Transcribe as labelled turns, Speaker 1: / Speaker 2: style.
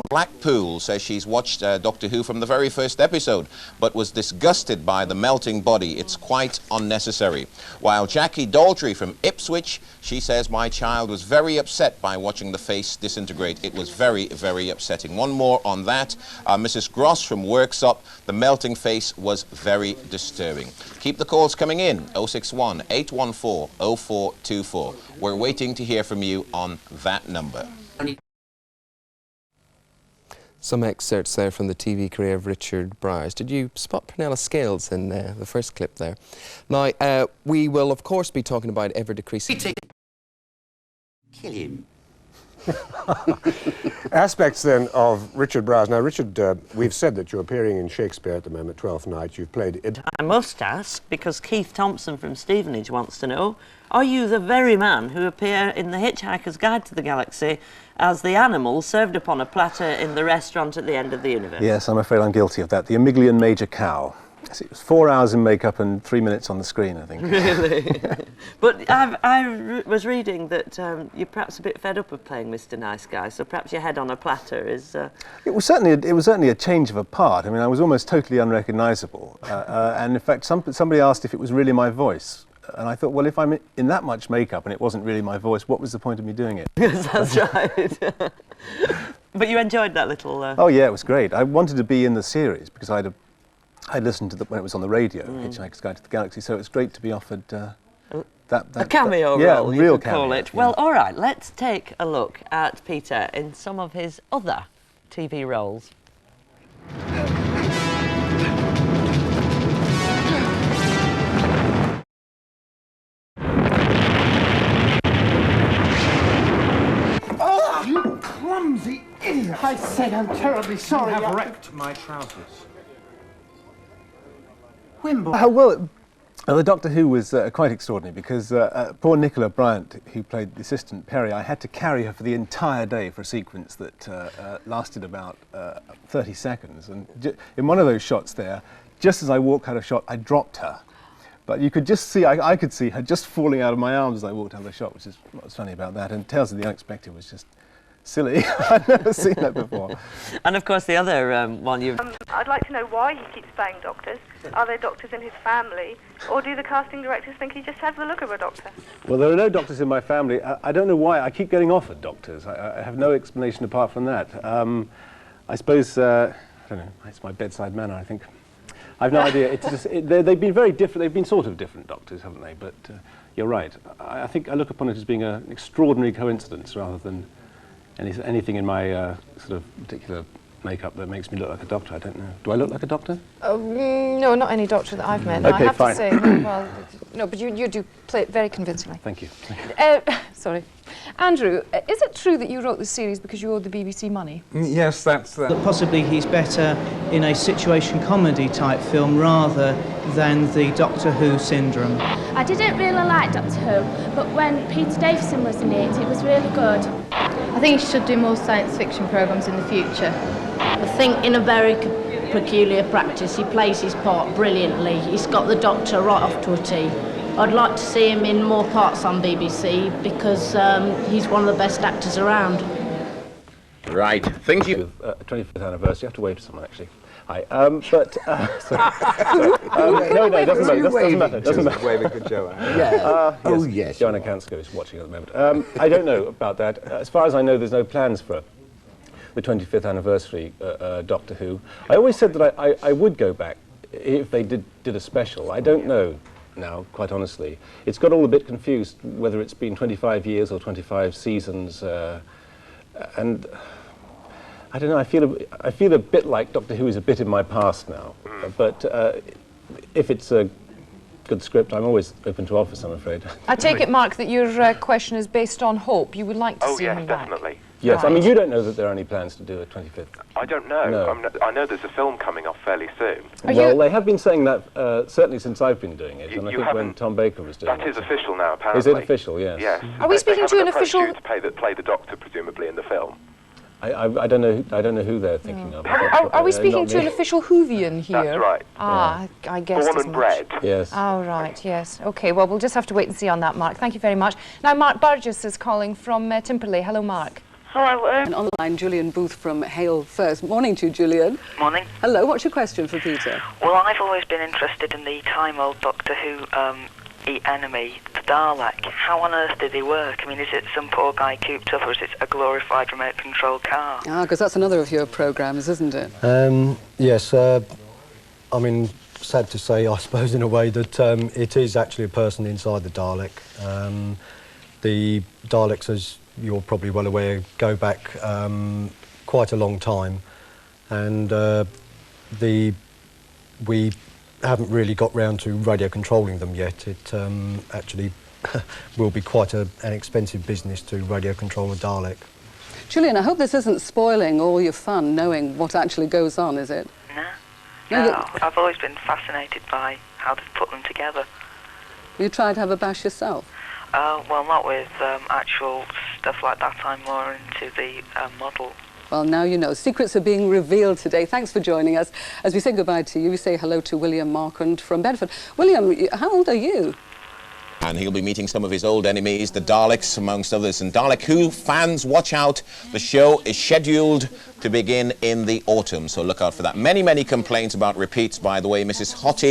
Speaker 1: Blackpool says she's watched Doctor Who from the very first episode, but was disgusted by the melting body. It's quite unnecessary. While Jackie Daltrey from Ipswich, she says, my child was very upset by watching the face disintegrate. It was very, very upsetting. One more on that. Mrs. Gross from Worksop, the melting face was very disturbing. Keep the calls coming in, 061 814 0424. We're waiting to hear from you on that number.
Speaker 2: Some excerpts there from the TV career of Richard Briers. Did you spot Prunella Scales in the first clip there? Now, we will of course be talking about ever-decreasing...
Speaker 3: Kill him.
Speaker 4: Aspects then of Richard Briers. Now, Richard, we've said that you're appearing in Shakespeare at the moment, Twelfth Night. You've played it.
Speaker 5: I must ask, because Keith Thompson from Stevenage wants to know, are you the very man who appear in The Hitchhiker's Guide to the Galaxy as the animal served upon a platter in the restaurant at the end of the universe?
Speaker 6: Yes, I'm afraid I'm guilty of that. The Amygdalian Major Cow. It was 4 hours in makeup and 3 minutes on the screen, I think.
Speaker 5: Really? But I was reading that you're perhaps a bit fed up of playing Mr. Nice Guy, so perhaps your head on a platter is...
Speaker 6: It was certainly a change of a part. I mean, I was almost totally unrecognisable. And in fact, somebody asked if it was really my voice. And I thought, well, if I'm in that much makeup and it wasn't really my voice, what was the point of me doing it?
Speaker 5: Yes, that's right. But you enjoyed that little...
Speaker 6: Oh, yeah, it was great. I wanted to be in the series because I'd listened to when it was on the radio, Hitchhiker's Guide to the Galaxy, so it's great to be offered
Speaker 5: a cameo role,
Speaker 6: you
Speaker 5: could call it.
Speaker 6: Yeah.
Speaker 5: Well, all right, let's take a look at Peter in some of his other TV roles.
Speaker 7: Oh, you clumsy idiot! I said I'm terribly sorry.
Speaker 8: You have wrecked my trousers.
Speaker 6: Well, the Doctor Who was quite extraordinary because poor Nicola Bryant, who played the assistant Perry, I had to carry her for the entire day for a sequence that lasted about 30 seconds. And in one of those shots there, just as I walked out of shot, I dropped her. But you could just see, I could see her just falling out of my arms as I walked out of the shot, which is what's funny about that. And Tales of the Unexpected was just silly. I'd never seen that before.
Speaker 5: And of course the other one you've...
Speaker 9: I'd like to know why he keeps playing doctors. Are there doctors in his family? Or do the casting directors think he just has the look of a doctor?
Speaker 6: Well, there are no doctors in my family. I don't know why. I keep getting offered doctors. I have no explanation apart from that. I suppose, I don't know, it's my bedside manner, I think. I've no idea. It's just, they've been very different. They've been sort of different doctors, haven't they? But you're right. I think I look upon it as being an extraordinary coincidence rather than anything in my sort of particular makeup that makes me look like a doctor. I don't know. Do I look like a doctor?
Speaker 10: No, not any doctor that I've met. No,
Speaker 6: okay,
Speaker 10: I have
Speaker 6: fine.
Speaker 10: to say, no, well, no, but you do play it very convincingly.
Speaker 6: Thank you.
Speaker 10: Sorry. Andrew, is it true that you wrote this series because you owed the BBC money?
Speaker 8: Yes, that's...
Speaker 11: That possibly he's better in a situation comedy type film rather than the Doctor Who syndrome.
Speaker 12: I didn't really like Doctor Who, but when Peter Davison was in it, it was really good. I think he should do more science fiction programmes in the future.
Speaker 13: I think in a very peculiar practice, he plays his part brilliantly. He's got the Doctor right off to a T. I'd like to see him in more parts on BBC because he's one of the best actors around.
Speaker 1: Right, thank you.
Speaker 6: 25th anniversary, you have to wave to someone actually. Hi, but... no, it doesn't matter. Doesn't matter.
Speaker 4: Waving for Joanne.
Speaker 6: Yes.
Speaker 4: Oh, yes.
Speaker 6: Joanna Kansko is watching at the moment. I don't know about that. As far as I know, there's no plans for the 25th anniversary Doctor Who. I always said that I would go back if they did a special. I don't know now, quite honestly. It's got all a bit confused whether it's been 25 years or 25 seasons, and I don't know. I feel a bit like Doctor Who is a bit in my past now. But if it's a good script, I'm always open to offers, I'm afraid.
Speaker 10: I take it, Mark, that your question is based on hope. You would like to see him back.
Speaker 14: Oh, yes, definitely.
Speaker 6: Yes,
Speaker 10: right.
Speaker 6: I mean, you don't know that there are any plans to do a 25th.
Speaker 14: I don't know.
Speaker 6: No.
Speaker 14: I know there's a film coming off fairly soon.
Speaker 6: Well, they have been saying that certainly since I've been doing it, and I think when Tom Baker was doing it.
Speaker 14: That is official now, apparently.
Speaker 6: Is it official? Yes.
Speaker 14: Yes.
Speaker 10: Are we speaking to an official?
Speaker 14: You to play the Doctor, presumably in the film.
Speaker 6: I don't know. I don't know who they're thinking of.
Speaker 10: Are we speaking to an official Whovian here?
Speaker 14: That's right.
Speaker 10: Ah, yeah. I guess.
Speaker 14: Born and bred.
Speaker 6: Yes.
Speaker 10: Oh, right. Yes. Okay. Well, we'll just have to wait and see on that, Mark. Thank you very much. Now, Mark Burgess is calling from Timperley. Hello, Mark.
Speaker 15: Hello.
Speaker 16: And online, Julian Booth from Hale first. Morning to you, Julian.
Speaker 15: Morning.
Speaker 16: Hello, what's your question for Peter?
Speaker 15: Well, I've always been interested in the time-old Doctor Who enemy, the Dalek. How on earth did they work? I mean, is it some poor guy cooped up, or is it a glorified remote-control car?
Speaker 16: Ah, because that's another of your programmes, isn't it?
Speaker 17: Yes, I mean, sad to say, I suppose, in a way, that it is actually a person inside the Dalek. The Daleks, as you're probably well aware, go back quite a long time, and we haven't really got round to radio controlling them yet. It actually will be quite an expensive business to radio control a Dalek.
Speaker 16: Julian, I hope this isn't spoiling all your fun knowing what actually goes on, is it?
Speaker 15: No, I've always been fascinated by how they put them together.
Speaker 16: You tried to have a bash yourself?
Speaker 15: Well, not with actual stuff like that. I'm more into the model.
Speaker 16: Well, now you know. Secrets are being revealed today. Thanks for joining us. As we say goodbye to you, we say hello to William Marquand from Bedford. William, how old are you?
Speaker 1: And he'll be meeting some of his old enemies, the Daleks, amongst others. And Dalek Who fans, watch out. The show is scheduled to begin in the autumn, so look out for that. Many, many complaints about repeats, by the way. Mrs. Hottie